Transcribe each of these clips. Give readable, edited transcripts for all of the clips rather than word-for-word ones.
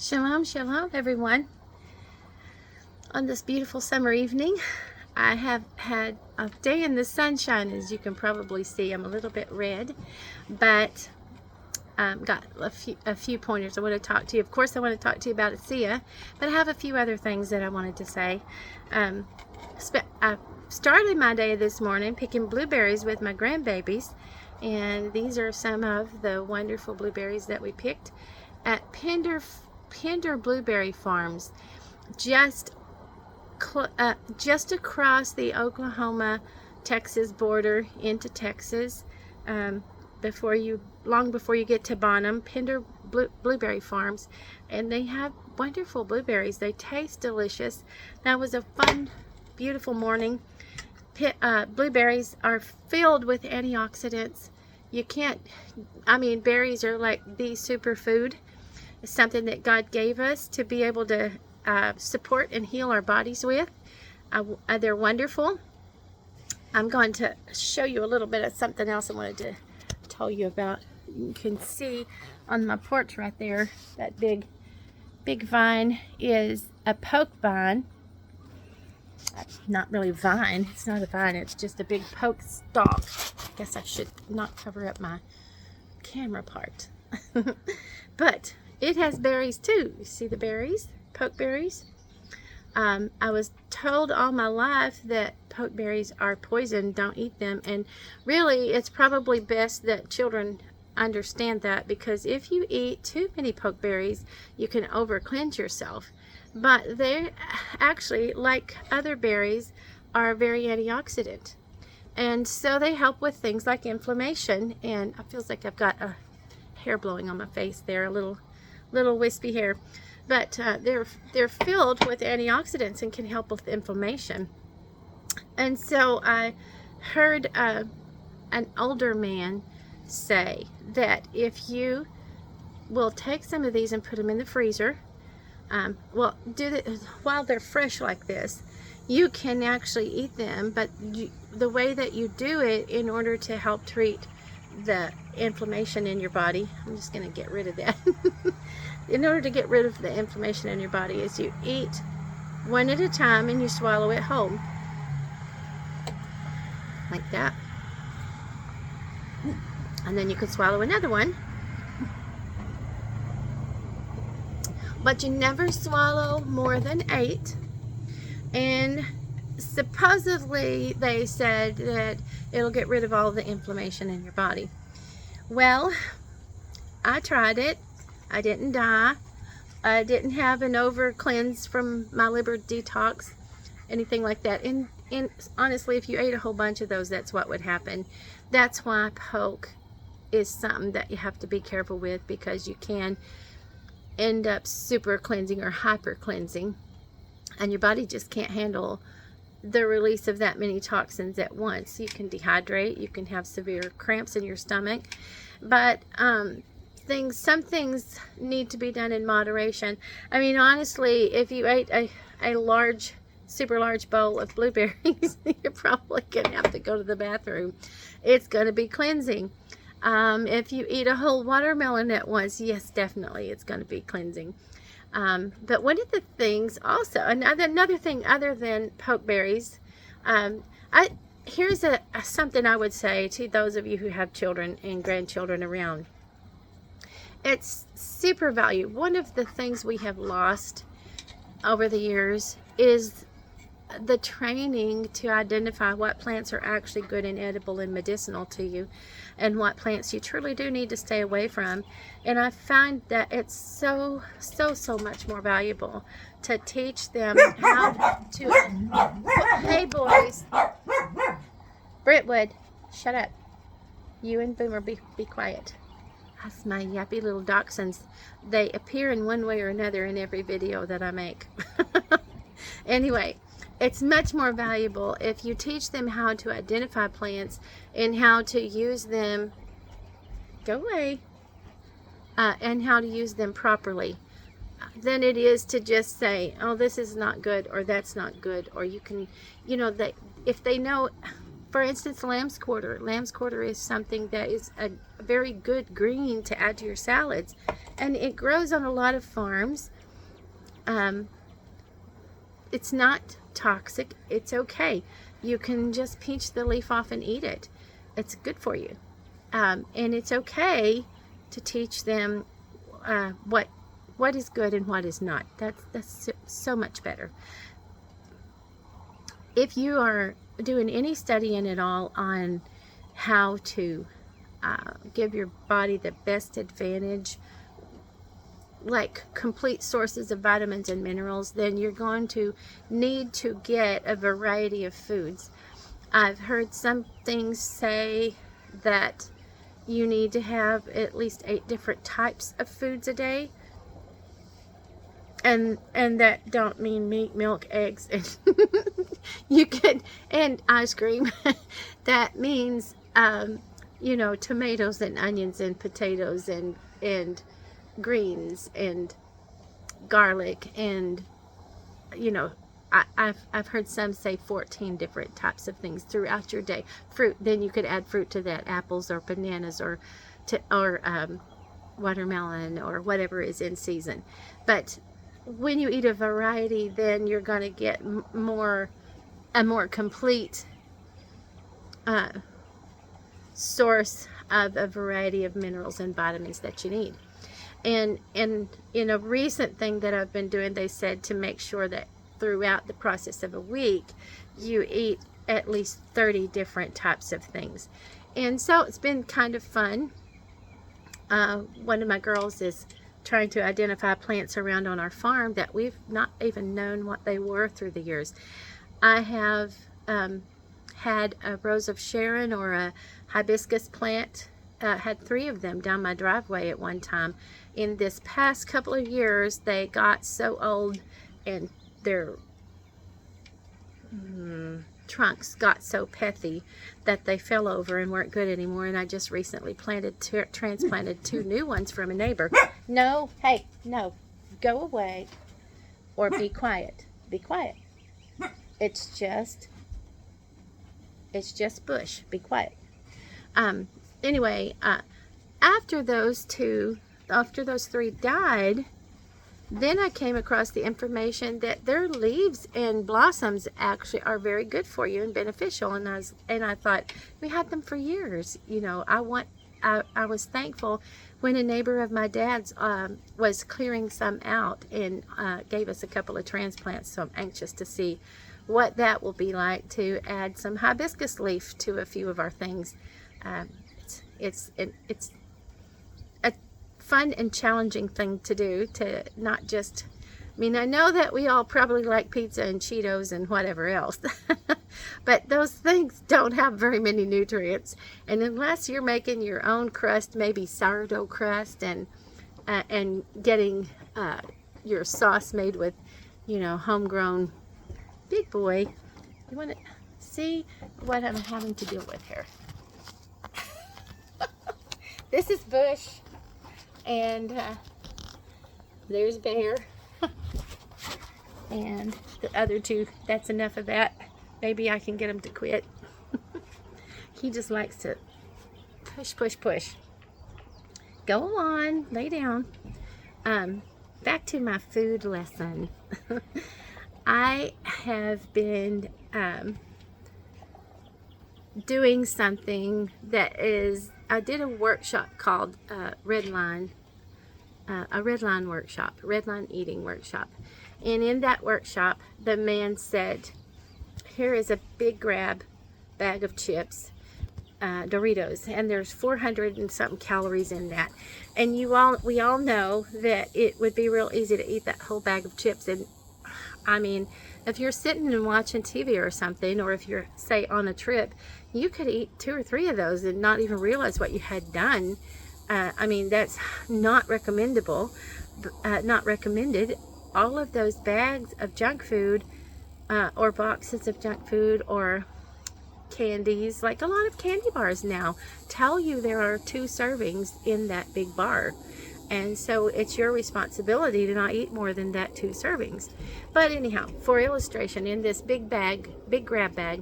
Shalom, shalom, everyone. On this beautiful summer evening, I have had a day in the sunshine, as you can probably see. I'm a little bit red, but got a few pointers I want to talk to you. Of course, I want to talk to you about Asea, but I have a few other things that I wanted to say. I started my day this morning picking blueberries with my grandbabies, and these are some of the wonderful blueberries that we picked at Pender Blueberry Farms, just across the Oklahoma-Texas border into Texas. Long before you get to Bonham, Pender Blueberry Farms, and they have wonderful blueberries. They taste delicious. That was a fun, beautiful morning. Blueberries are filled with antioxidants. Berries are like the superfood. It's something that God gave us to be able to support and heal our bodies with. They're wonderful. I'm going to show you a little bit of something else I wanted to tell you about. You can see on my porch right there, that big vine is a poke vine. Not really vine. It's not a vine. It's just a big poke stalk. I guess I should not cover up my camera part. But it has berries too. You see the berries? Pokeberries. I was told all my life that pokeberries are poison. Don't eat them. And really, it's probably best that children understand that, because if you eat too many pokeberries, you can over cleanse yourself. But they actually, like other berries, are very antioxidant. And so they help with things like inflammation. And it feels like I've got a hair blowing on my face there, a little wispy hair, but they're filled with antioxidants and can help with inflammation. And so I heard an older man say that if you will take some of these and put them in the freezer, while they're fresh like this, you can actually eat them, but the way that you do it in order to help treat the inflammation in your body, I'm just going to get rid of that. In order to get rid of the inflammation in your body, is you eat one at a time and you swallow it whole, like that, and then you can swallow another one, but you never swallow more than 8. And supposedly they said that it'll get rid of all the inflammation in your body. Well, I tried it. I didn't die. I didn't have an over cleanse from my liver detox, anything like that. And honestly, if you ate a whole bunch of those, that's what would happen. That's why poke is something that you have to be careful with, because you can end up super cleansing or hyper cleansing, and your body just can't handle the release of that many toxins at once. You can dehydrate, you can have severe cramps in your stomach, but some things need to be done in moderation. I mean, honestly, if you ate a super large bowl of blueberries, you're probably gonna have to go to the bathroom. It's gonna be cleansing. If you eat a whole watermelon at once, yes, definitely it's gonna be cleansing. But one of the things also, another thing other than pokeberries, here's something I would say to those of you who have children and grandchildren around. It's super valuable. One of the things we have lost over the years is the training to identify what plants are actually good and edible and medicinal to you, and what plants you truly do need to stay away from. And I find that it's so much more valuable to teach them how to... Hey boys, Brentwood, shut up. You and Boomer, be quiet. That's my yappy little dachshunds. They appear in one way or another in every video that I make. Anyway, it's much more valuable if you teach them how to identify plants and how to use them, go away, and how to use them properly, than it is to just say, oh, this is not good, or that's not good, or you can, if they know, For instance, lamb's quarter. Lamb's quarter is something that is a very good green to add to your salads. And it grows on a lot of farms. It's not toxic. It's okay. You can just pinch the leaf off and eat it. It's good for you. And it's okay to teach them what is good and what is not. That's so much better. If you are doing any studying at all on how to give your body the best advantage, like complete sources of vitamins and minerals, then you're going to need to get a variety of foods. I've heard some things say that you need to have at least 8 different types of foods a day. And that don't mean meat, milk, eggs, and you could, and ice cream. That means, you know, tomatoes and onions and potatoes and greens and garlic and, you know, I've heard some say 14 different types of things throughout your day. Fruit, then you could add fruit to that, apples or bananas or watermelon or whatever is in season. But when you eat a variety, then you're going to get a more complete source of a variety of minerals and vitamins that you need. And in a recent thing that I've been doing, they said to make sure that throughout the process of a week, you eat at least 30 different types of things. And so it's been kind of fun. One of my girls is trying to identify plants around on our farm that we've not even known what they were through the years. I have had a rose of Sharon or a hibiscus plant, had 3 of them down my driveway at one time. In this past couple of years, they got so old and their trunks got so pethy that they fell over and weren't good anymore, and I just recently transplanted 2 new ones from a neighbor. No, hey, no, go away or be quiet. Be quiet. It's just bush. Be quiet. Anyway, after those 3 died, then I came across the information that their leaves and blossoms actually are very good for you and beneficial. And I thought, we had them for years. You know, I was thankful when a neighbor of my dad's was clearing some out and gave us a couple of transplants. So I'm anxious to see what that will be like to add some hibiscus leaf to a few of our things. It's a fun and challenging thing to do, to not just, I mean, I know that we all probably like pizza and Cheetos and whatever else, but those things don't have very many nutrients. And unless you're making your own crust, maybe sourdough crust, and getting your sauce made with, you know, homegrown. Big boy, you want to see what I'm having to deal with here? This is Bush, and there's Bear, and the other 2. That's enough of that. Maybe I can get him to quit. He just likes to push, push, push. Go on, lay down. Back to my food lesson. I have been doing something that is, I did a workshop called a red line workshop, red line eating workshop. And in that workshop, the man said, here is a big grab bag of chips, Doritos, and there's 400 and something calories in that. And we all know that it would be real easy to eat that whole bag of chips. And I mean, if you're sitting and watching TV or something, or if you're, say, on a trip, you could eat 2 or 3 of those and not even realize what you had done. I mean, that's not recommendable, not recommended. All of those bags of junk food, or boxes of junk food, or candies, like a lot of candy bars now tell you there are 2 servings in that big bar. And so it's your responsibility to not eat more than that 2 servings. But anyhow, for illustration, in this big bag, big grab bag,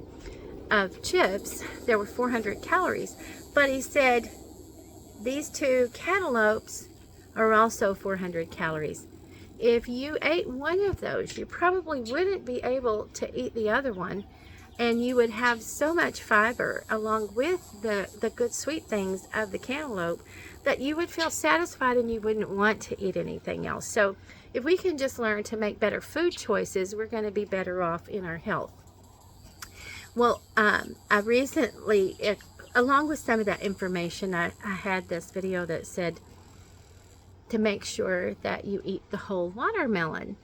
of chips, there were 400 calories. But he said these 2 cantaloupes are also 400 calories. If you ate one of those, you probably wouldn't be able to eat the other one, and you would have so much fiber along with the good sweet things of the cantaloupe that you would feel satisfied and you wouldn't want to eat anything else. So if we can just learn to make better food choices, we're going to be better off in our health. Well, I recently, along with some of that information, I had this video that said to make sure that you eat the whole watermelon.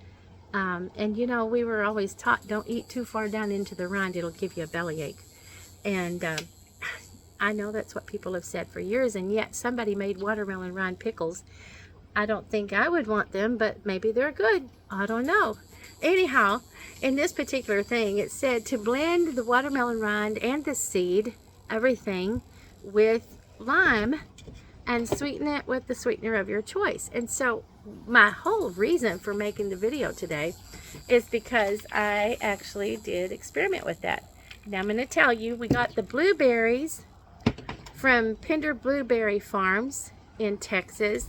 And you know, we were always taught, don't eat too far down into the rind, it'll give you a bellyache. And I know that's what people have said for years, and yet somebody made watermelon rind pickles. I don't think I would want them, but maybe they're good. I don't know. Anyhow, in this particular thing, it said to blend the watermelon rind and the seed, everything, with lime and sweeten it with the sweetener of your choice. And so my whole reason for making the video today is because I actually did experiment with that. Now I'm going to tell you, we got the blueberries from Pender Blueberry Farms in Texas.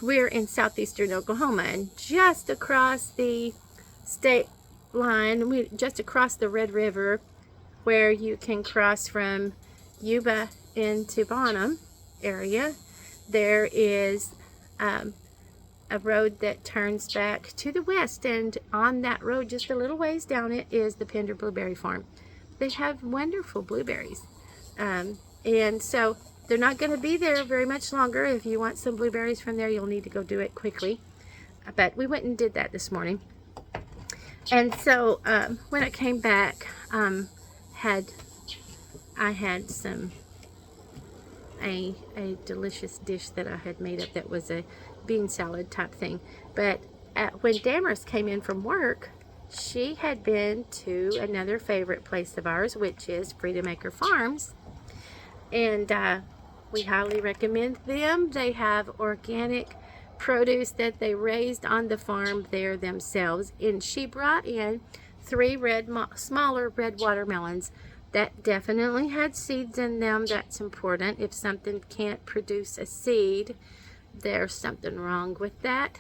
We're in Southeastern Oklahoma, and just across the state line, just across the Red River, where you can cross from Yuba into Bonham area, there is a road that turns back to the west, and on that road, just a little ways down it, is the Pender Blueberry Farm. They have wonderful blueberries, and so they're not going to be there very much longer. If you want some blueberries from there, you'll need to go do it quickly. But we went and did that this morning. And so when I came back, I had a delicious dish that I had made up that was a bean salad type thing. But when Damaris came in from work, she had been to another favorite place of ours, which is Freedom Acre Farms. And we highly recommend them. They have organic produce that they raised on the farm there themselves. And she brought in 3 smaller red watermelons that definitely had seeds in them. That's important. If something can't produce a seed, there's something wrong with that.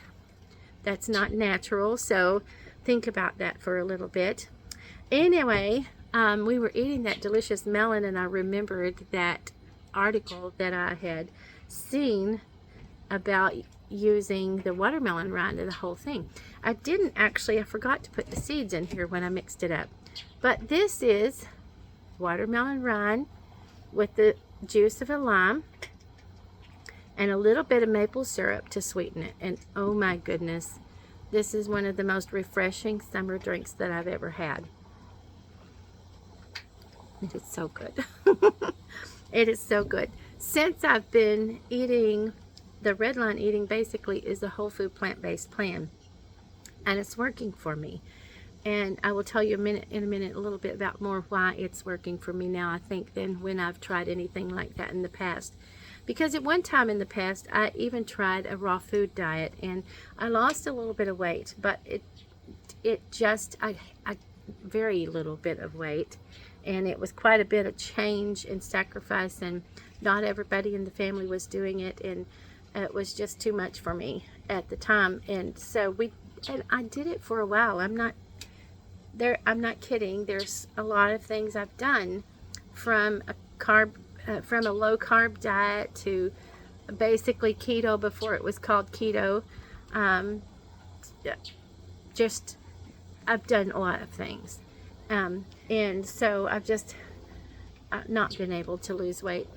That's not natural. So think about that for a little bit. Anyway, we were eating that delicious melon, and I remembered that article that I had seen about using the watermelon rind and the whole thing. I forgot to put the seeds in here when I mixed it up. But this is watermelon rind with the juice of a lime and a little bit of maple syrup to sweeten it. And oh my goodness, this is one of the most refreshing summer drinks that I've ever had. It is so good. It is so good. Since I've been eating, the red line eating basically is a whole food plant-based plan, and it's working for me. And I will tell you in a minute a little bit about more why it's working for me now, I think, than when I've tried anything like that in the past. Because at one time in the past, I even tried a raw food diet, and I lost a little bit of weight, but I very little bit of weight. And it was quite a bit of change and sacrifice, and not everybody in the family was doing it, and it was just too much for me at the time. And so I did it for a while. I'm not kidding. There's a lot of things I've done, from a low carb diet to basically keto before it was called keto. I've done a lot of things. And so I've just not been able to lose weight.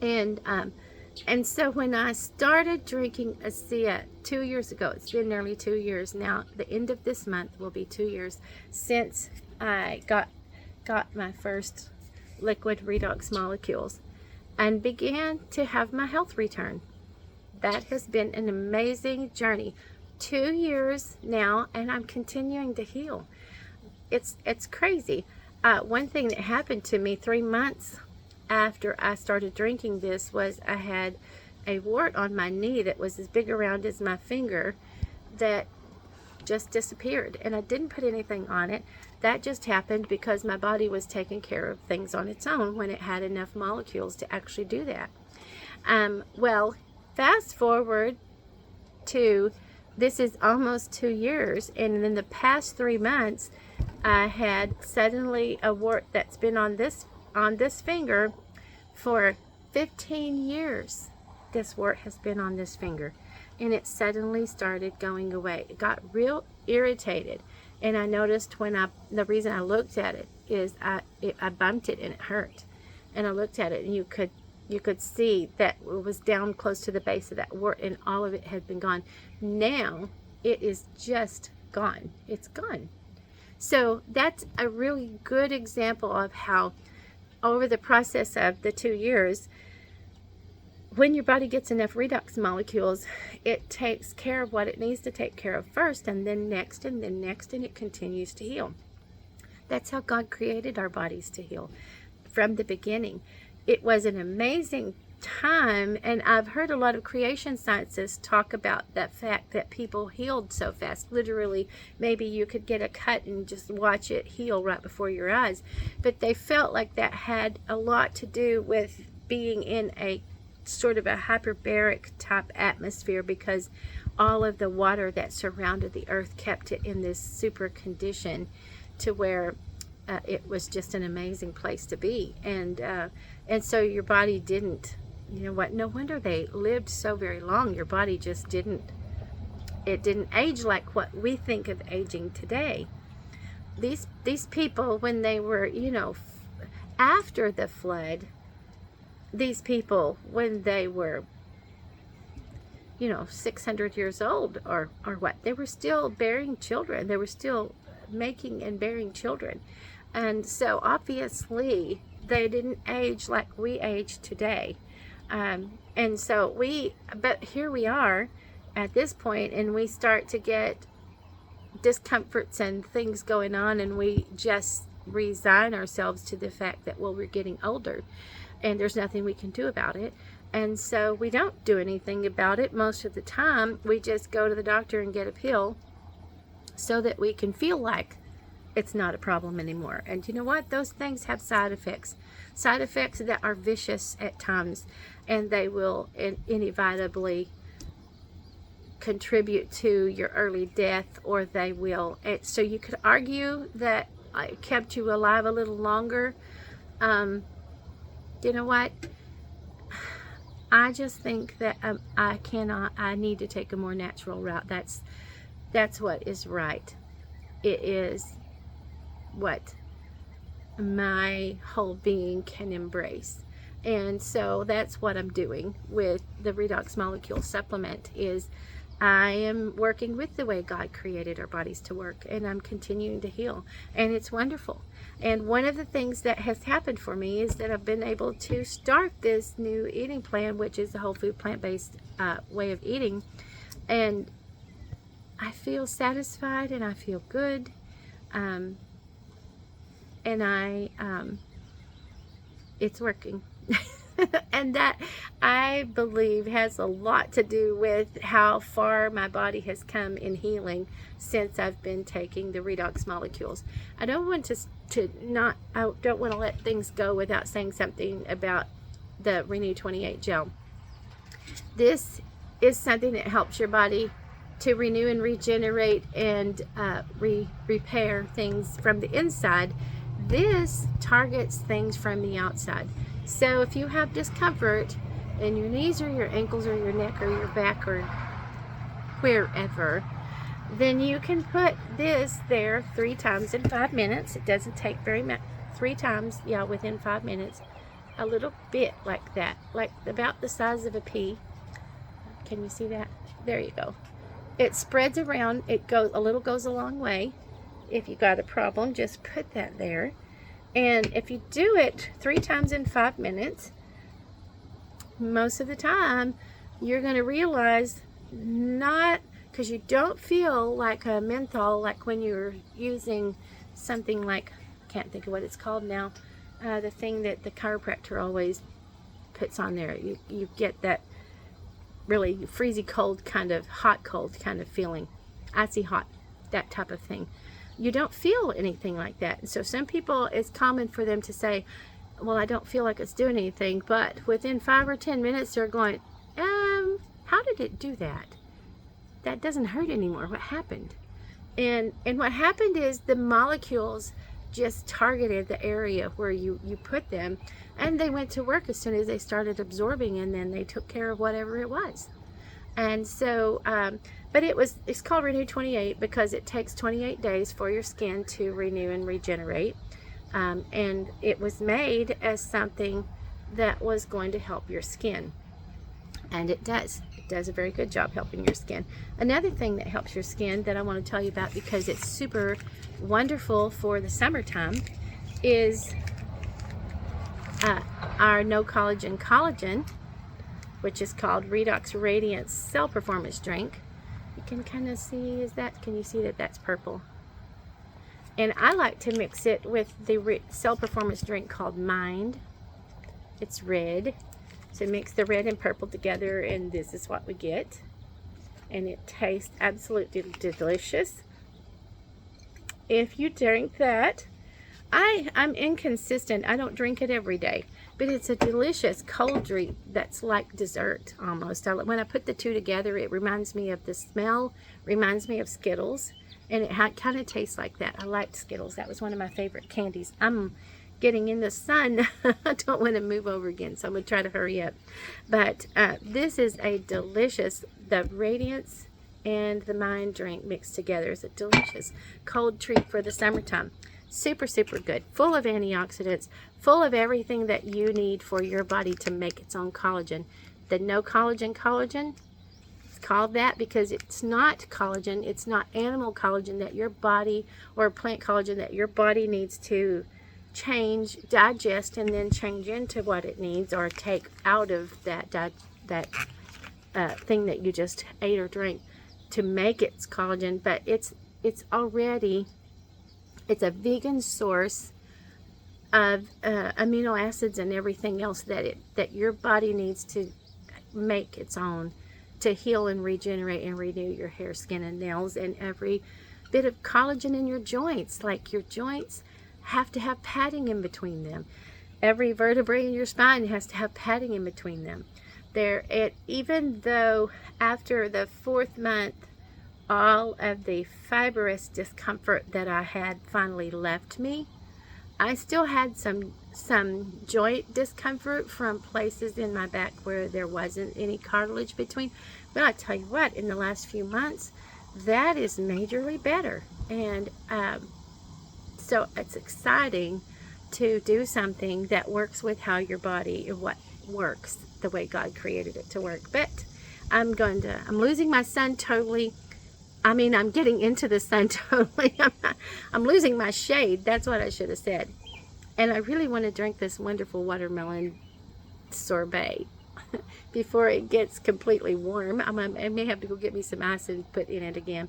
And so when I started drinking Asea 2 years ago, it's been nearly 2 years now. The end of this month will be 2 years since I got my first liquid Redox molecules and began to have my health return. That has been an amazing journey. 2 years now, and I'm continuing to heal. It's crazy. One thing that happened to me 3 months after I started drinking this was I had a wart on my knee that was as big around as my finger that just disappeared, and I didn't put anything on it. that just happened because my body was taking care of things on its own when it had enough molecules to actually do that. Well, fast forward to, this is almost 2 years, and in the past 3 months, I had suddenly a wart that's been on this finger for 15 years. This wart has been on this finger, and it suddenly started going away. It got real irritated, and I noticed when the reason I looked at it is I bumped it and it hurt, and I looked at it and you could see that it was down close to the base of that wart, and all of it had been gone. Now it is just gone. It's gone. So that's a really good example of how over the process of the 2 years, when your body gets enough redox molecules, it takes care of what it needs to take care of first, and then next, and then next, and it continues to heal. That's how God created our bodies to heal from the beginning. It was an amazing time, and I've heard a lot of creation scientists talk about that fact that people healed so fast. Literally, maybe you could get a cut and just watch it heal right before your eyes. But they felt like that had a lot to do with being in a sort of a hyperbaric type atmosphere, because all of the water that surrounded the earth kept it in this super condition to where it was just an amazing place to be. And so your body didn't, you know what, no wonder they lived so very long. Your body just didn't age like what we think of aging today. These people, when they were, you know, after the flood, these people, when they were, you know, 600 years old or what, they were still bearing children. They were still making and bearing children. And so obviously they didn't age like we age today. And so but here we are at this point, and we start to get discomforts and things going on, and we just resign ourselves to the fact that, well, we're getting older and there's nothing we can do about it. And so we don't do anything about it most of the time. We just go to the doctor and get a pill so that we can feel like it's not a problem anymore. And you know what? Those things have side effects that are vicious at times, and they will inevitably contribute to your early death, or they will. So you could argue that it kept you alive a little longer. You know what? I just think that I need to take a more natural route. That's what is right. It is what my whole being can embrace. And so that's what I'm doing with the Redox Molecule Supplement, is I am working with the way God created our bodies to work, and I'm continuing to heal, and it's wonderful. And one of the things that has happened for me is that I've been able to start this new eating plan, which is a whole food plant-based way of eating, and I feel satisfied and I feel good, and it's working. And that, I believe, has a lot to do with how far my body has come in healing since I've been taking the Redox molecules. I don't want to let things go without saying something about the Renew 28 gel. This is something that helps your body to renew and regenerate and repair things from the inside. This targets things from the outside. So if you have discomfort in your knees or your ankles or your neck or your back or wherever, then you can put this there 3 times in 5 minutes. It doesn't take very much. 3 times, yeah, within 5 minutes. A little bit like that, like about the size of a pea. Can you see that? There you go. It spreads around. A little goes a long way. If you got a problem, just put that there. And if you do it 3 times in 5 minutes, most of the time you're going to realize, not because you don't feel like a menthol, like when you're using something like, I can't think of what it's called now, the thing that the chiropractor always puts on there. You get that really freezy cold kind of, hot cold kind of feeling, icy hot, that type of thing. you don't feel anything like that. And so some people, it's common for them to say, well, I don't feel like it's doing anything, but within 5 or 10 minutes they're going, how did it do that? That doesn't hurt anymore. What happened? And what happened is the molecules just targeted the area where you put them, and they went to work as soon as they started absorbing, and then they took care of whatever it was. And so but it's called Renew 28 because it takes 28 days for your skin to renew and regenerate, and it was made as something that was going to help your skin, and it does a very good job helping your skin. Another thing that helps your skin that I want to tell you about, because it's super wonderful for the summertime, is our no collagen, which is called Redox Radiance Cell Performance drink. You can kind of see, can you see that that's purple? And I like to mix it with the cell performance drink called Mind. It's red. So mix the red and purple together, and this is what we get. And it tastes absolutely delicious. If you drink that, I'm inconsistent. I don't drink it every day, but it's a delicious cold drink that's like dessert almost. When I put the two together, it reminds me of the smell, reminds me of Skittles, and it kind of tastes like that. I liked Skittles. That was one of my favorite candies. I'm getting in the sun. I don't want to move over again, so I'm going to try to hurry up. But this is a delicious, the Radiance and the Mind drink mixed together is a delicious cold treat for the summertime. Super, super good. Full of antioxidants, full of everything that you need for your body to make its own collagen. The no collagen, it's called that because it's not collagen. It's not animal collagen that your body, or plant collagen that your body needs to change, digest, and then change into what it needs, or take out of that thing that you just ate or drank to make its collagen. But it's already, it's a vegan source of amino acids and everything else that your body needs to make its own, to heal and regenerate and renew your hair, skin, and nails, and every bit of collagen in your joints. Like your joints have to have padding in between them. Every vertebrae in your spine has to have padding in between them. Even though after the 4th month, all of the fibrous discomfort that I had finally left me, I still had some joint discomfort from places in my back where there wasn't any cartilage between. But I tell you what, in the last few months, that is majorly better. And so it's exciting to do something that works with how your body, what works the way God created it to work. But I'm losing my sun totally. I mean, I'm getting into the sun totally. I'm losing my shade. That's what I should have said. And I really want to drink this wonderful watermelon sorbet before it gets completely warm. I may have to go get me some ice and put in it again.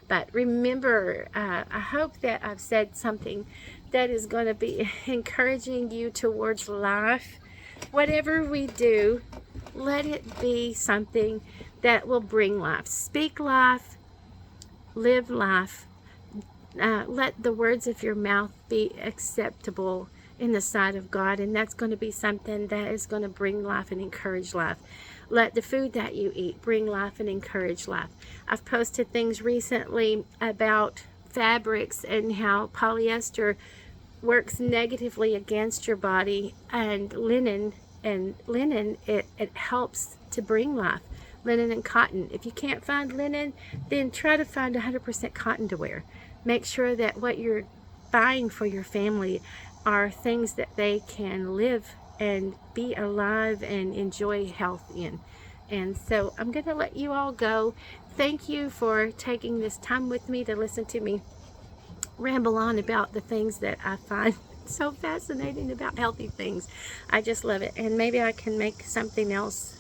But remember, I hope that I've said something that is going to be encouraging you towards life. Whatever we do, let it be something that will bring life. Speak life, live life. Let the words of your mouth be acceptable in the sight of God, and that's going to be something that is going to bring life and encourage life. Let the food that you eat bring life and encourage life. I've posted things recently about fabrics and how polyester works negatively against your body, and linen, it helps to bring life. Linen and cotton. If you can't find linen, then try to find 100% cotton to wear. Make sure that what you're buying for your family are things that they can live and be alive and enjoy health in. And so I'm going to let you all go. Thank you for taking this time with me to listen to me ramble on about the things that I find so fascinating about healthy things. I just love it. And maybe I can make something else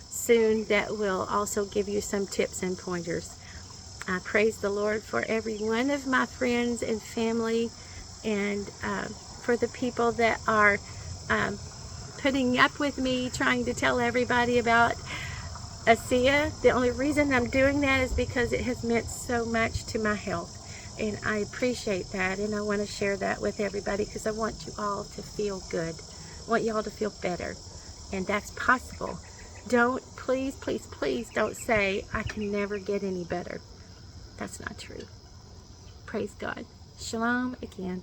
soon that will also give you some tips and pointers. I praise the Lord for every one of my friends and family, and for the people that are putting up with me trying to tell everybody about Asea. The only reason I'm doing that is because it has meant so much to my health. And I appreciate that, and I want to share that with everybody because I want you all to feel good. I want you all to feel better, and that's possible. Don't, please, please, please don't say, I can never get any better. That's not true. Praise God. Shalom again.